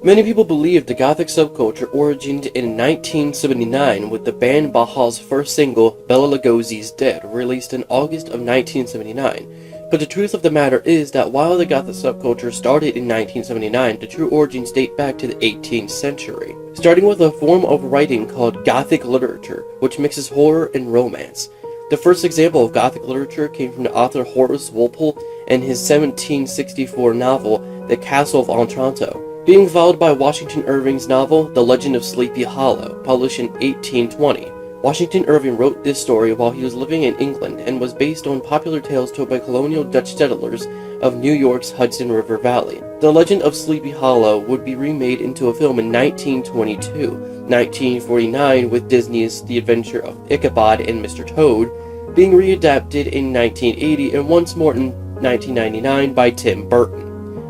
Many people believe the Gothic subculture originated in 1979 with the band Baha's first single, Bela Lugosi's Dead, released in August of 1979. But the truth of the matter is that while the Gothic subculture started in 1979, the true origins date back to the 18th century, starting with a form of writing called Gothic literature, which mixes horror and romance. The first example of Gothic literature came from the author Horace Walpole and his 1764 novel, The Castle of Otranto, being followed by Washington Irving's novel, The Legend of Sleepy Hollow, published in 1820. Washington Irving wrote this story while he was living in England and was based on popular tales told by colonial Dutch settlers of New York's Hudson River Valley. The Legend of Sleepy Hollow would be remade into a film in 1922, 1949 with Disney's The Adventure of Ichabod and Mr. Toad, being readapted in 1980 and once more in 1999 by Tim Burton.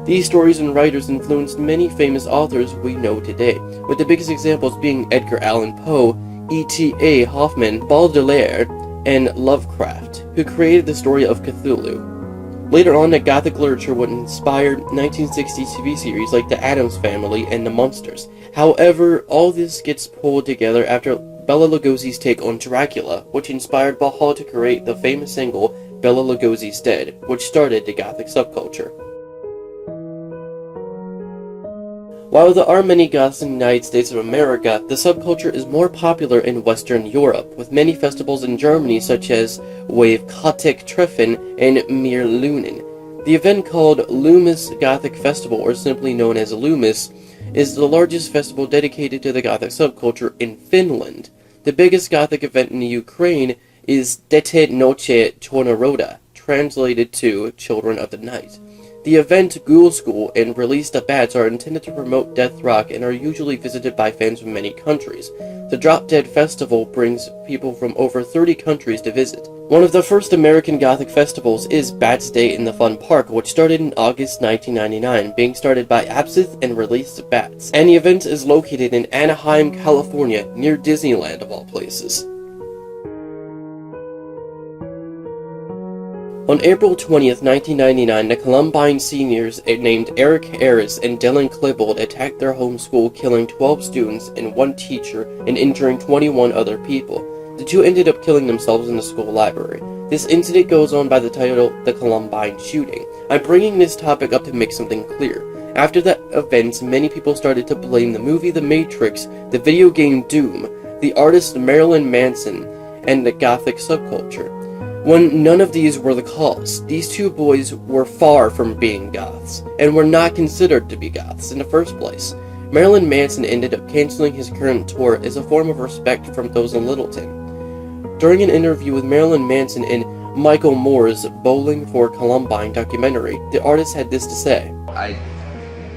These stories and writers influenced many famous authors we know today, with the biggest examples being Edgar Allan Poe, e.t.a. Hoffman, Baudelaire, and Lovecraft, who created the story of Cthulhu. Later on, the Gothic literature would inspire 1960s TV series like The Addams Family and The Munsters. However, all this gets pulled together after Bela Lugosi's take on Dracula, which inspired Baha to create the famous single Bela Lugosi's Dead, which started the Gothic subculture. While there are many goths in the United States of America, the subculture is more popular in Western Europe, with many festivals in Germany such as Wave Gothic Treffen and Mir Lunen. The event called Loomis Gothic Festival, or simply known as Loomis, is the largest festival dedicated to the Gothic subculture in Finland. The biggest Gothic event in the Ukraine is Dete Noche Tornaroda, translated to Children of the Night. The event, Ghoul School, and Release the Bats are intended to promote death rock and are usually visited by fans from many countries. The Drop Dead Festival brings people from over 30 countries to visit. One of the first American Gothic festivals is Bats Day in the Fun Park, which started in August 1999, being started by Absinthe and Release the Bats. And the event is located in Anaheim, California, near Disneyland of all places. On April 20th, 1999, the Columbine seniors named Eric Harris and Dylan Klebold attacked their home school, killing 12 students and 1 teacher and injuring 21 other people. The 2 ended up killing themselves in the school library. This incident goes on by the title, The Columbine Shooting. I'm bringing this topic up to make something clear. After that event, many people started to blame the movie The Matrix, the video game Doom, the artist Marilyn Manson, and the Gothic subculture, when none of these were the cause. These 2 boys were far from being goths, and were not considered to be goths in the first place. Marilyn Manson ended up canceling his current tour as a form of respect from those in Littleton. During an interview with Marilyn Manson in Michael Moore's Bowling for Columbine documentary, the artist had this to say. I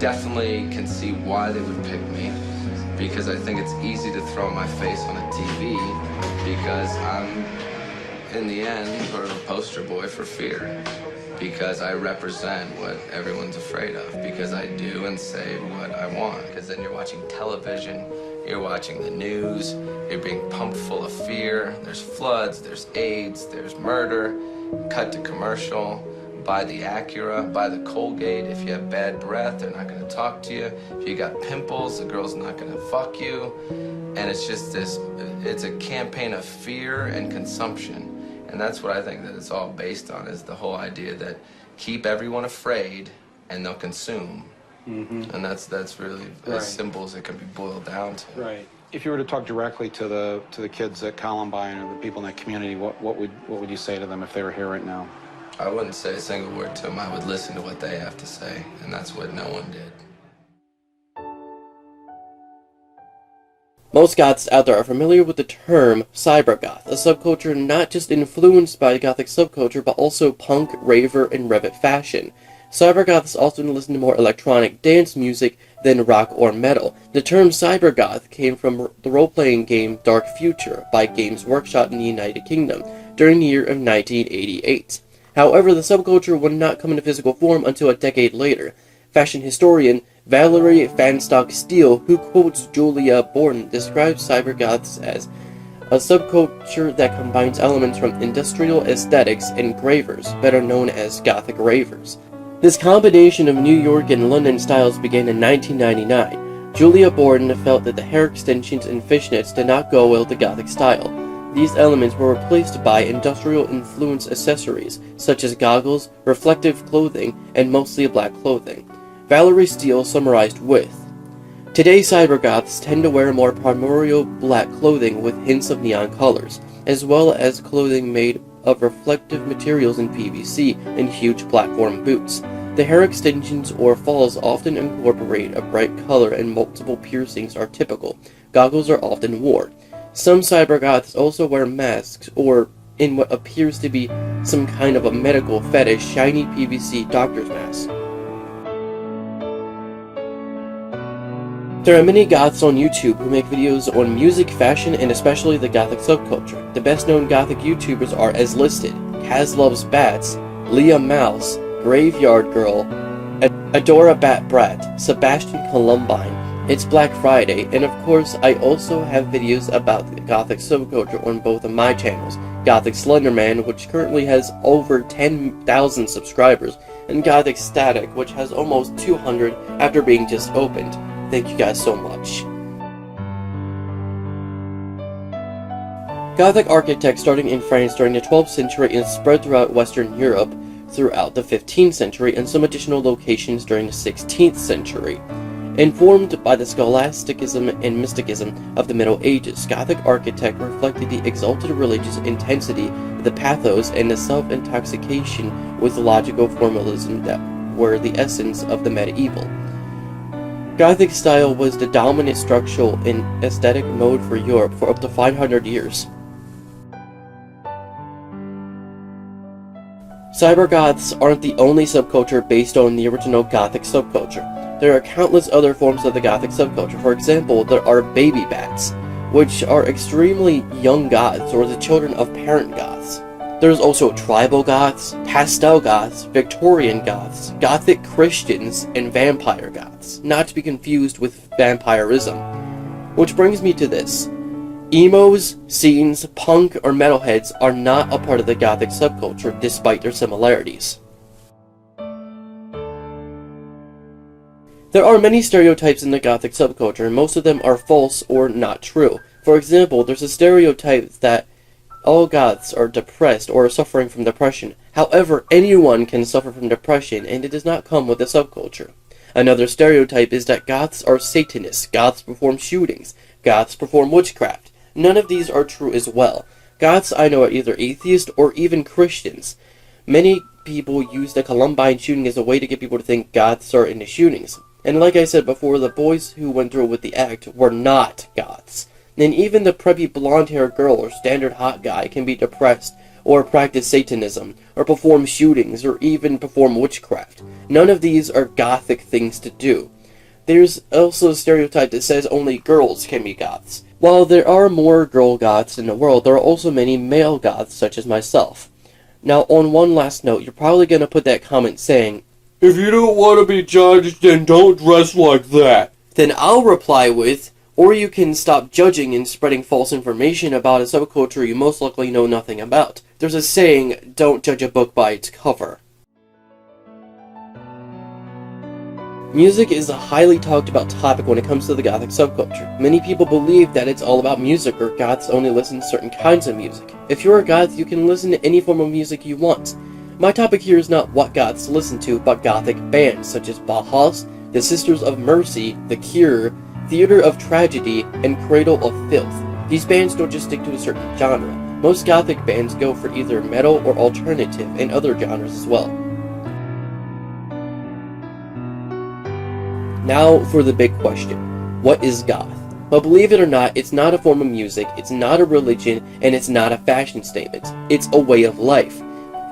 definitely can see why they would pick me, because I think it's easy to throw my face on a TV, because I'm, in the end, sort of a poster boy for fear, because I represent what everyone's afraid of, because I do and say what I want. Because then you're watching television, you're watching the news, you're being pumped full of fear. There's floods, there's AIDS, there's murder. Cut to commercial. Buy the Acura, buy the Colgate. If you have bad breath, they're not going to talk to you. If you got pimples, the girl's not going to fuck you. And it's just this, it's a campaign of fear and consumption. And that's what I think that it's all based on, is the whole idea that keep everyone afraid and they'll consume. Mm-hmm. And that's really as simple as it can be boiled down to. Right. If you were to talk directly to the kids at Columbine or the people in that community, what would you say to them if they were here right now? I wouldn't say a single word to them. I would listen to what they have to say, and that's what no one did. Most goths out there are familiar with the term Cybergoth, a subculture not just influenced by Gothic subculture, but also punk, raver, and revit fashion. Cybergoths often listen to more electronic dance music than rock or metal. The term Cybergoth came from the role-playing game Dark Future by Games Workshop in the United Kingdom during the year of 1988. However, the subculture would not come into physical form until a decade later. Fashion historian Valerie Vanstock-Steele, who quotes Julia Borden, describes cybergoths as a subculture that combines elements from industrial aesthetics and gravers, better known as Gothic ravers. This combination of New York and London styles began in 1999. Julia Borden felt that the hair extensions and fishnets did not go well with the Gothic style. These elements were replaced by industrial-influenced accessories, such as goggles, reflective clothing, and mostly black clothing. Valerie Steele summarized with, "Today cybergoths tend to wear more primordial black clothing with hints of neon colors, as well as clothing made of reflective materials in PVC and huge platform boots. The hair extensions or falls often incorporate a bright color and multiple piercings are typical. Goggles are often worn. Some cybergoths also wear masks or, in what appears to be some kind of a medical fetish, shiny PVC doctor's mask. There are many goths on YouTube who make videos on music, fashion, and especially the Gothic subculture. The best known Gothic YouTubers are as listed: Kaz Loves Bats, Leah Mouse, Graveyard Girl, Adora Bat Brat, Sebastian Columbine, It's Black Friday, and of course I also have videos about the Gothic subculture on both of my channels, Gothic Slenderman, which currently has over 10,000 subscribers, and Gothic Static, which has almost 200 after being just opened. Thank you guys so much. Gothic architects starting in France during the 12th century and spread throughout Western Europe throughout the 15th century and some additional locations during the 16th century. Informed by the scholasticism and mysticism of the Middle Ages, Gothic architect reflected the exalted religious intensity, the pathos, and the self-intoxication with logical formalism that were the essence of the medieval. Gothic style was the dominant structural and aesthetic mode for Europe for up to 500 years. Cybergoths aren't the only subculture based on the original Gothic subculture. There are countless other forms of the Gothic subculture. For example, there are baby bats, which are extremely young goths or the children of parent goths. There's also tribal goths, pastel goths, Victorian goths, Gothic Christians, and vampire goths, not to be confused with vampirism. Which brings me to this. Emos, scenes, punk, or metalheads are not a part of the Gothic subculture despite their similarities. There are many stereotypes in the Gothic subculture, and most of them are false or not true. For example, there's a stereotype that all goths are depressed or are suffering from depression. However, anyone can suffer from depression, and it does not come with the subculture. Another stereotype is that goths are Satanists, goths perform shootings, goths perform witchcraft. None of these are true as well. Goths I know are either atheists or even Christians. Many people use the Columbine shooting as a way to get people to think goths are into shootings. And like I said before, the boys who went through with the act were not goths. And even the preppy blonde-haired girl or standard hot guy can be depressed, or practice Satanism, or perform shootings, or even perform witchcraft. None of these are Gothic things to do. There's also a stereotype that says only girls can be goths. While there are more girl goths in the world, there are also many male goths such as myself. Now, on one last note, you're probably going to put that comment saying, "If you don't want to be judged, then don't dress like that." Then I'll reply with, or you can stop judging and spreading false information about a subculture you most likely know nothing about. There's a saying, don't judge a book by its cover. Music is a highly talked about topic when it comes to the Gothic subculture. Many people believe that it's all about music, or goths only listen to certain kinds of music. If you're a goth, you can listen to any form of music you want. My topic here is not what goths listen to, but Gothic bands such as Bauhaus, the Sisters of Mercy, The Cure, Theater of Tragedy, and Cradle of Filth. These bands don't just stick to a certain genre. Most Gothic bands go for either metal or alternative and other genres as well. Now for the big question. What is goth? But believe it or not, it's not a form of music, it's not a religion, and it's not a fashion statement. It's a way of life.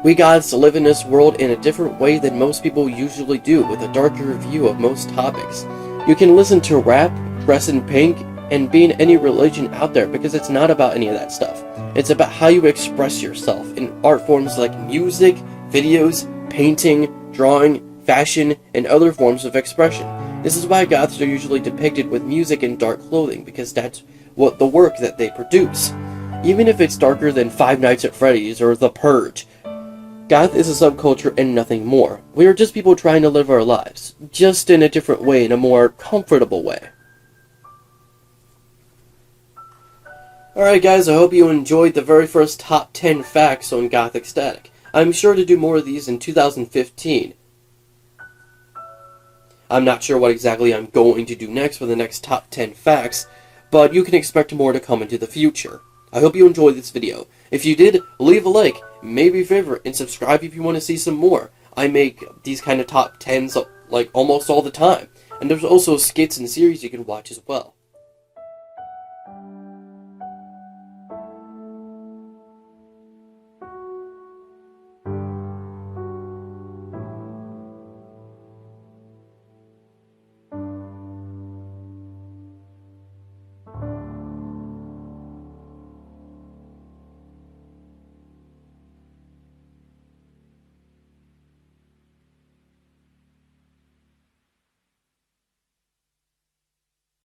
We goths live in this world in a different way than most people usually do, with a darker view of most topics. You can listen to rap, dress in pink, and be in any religion out there because it's not about any of that stuff. It's about how you express yourself in art forms like music, videos, painting, drawing, fashion, and other forms of expression. This is why goths are usually depicted with music and dark clothing, because that's what the work that they produce. Even if it's darker than Five Nights at Freddy's or The Purge, goth is a subculture and nothing more. We are just people trying to live our lives, just in a different way, in a more comfortable way. Alright guys, I hope you enjoyed the very first top 10 facts on Gothic Static. I'm sure to do more of these in 2015. I'm not sure what exactly I'm going to do next for the next top 10 facts, but you can expect more to come into the future. I hope you enjoyed this video. If you did, leave a like, maybe a favorite, and subscribe if you want to see some more. I make these kind of top 10s like almost all the time, and there's also skits and series you can watch as well.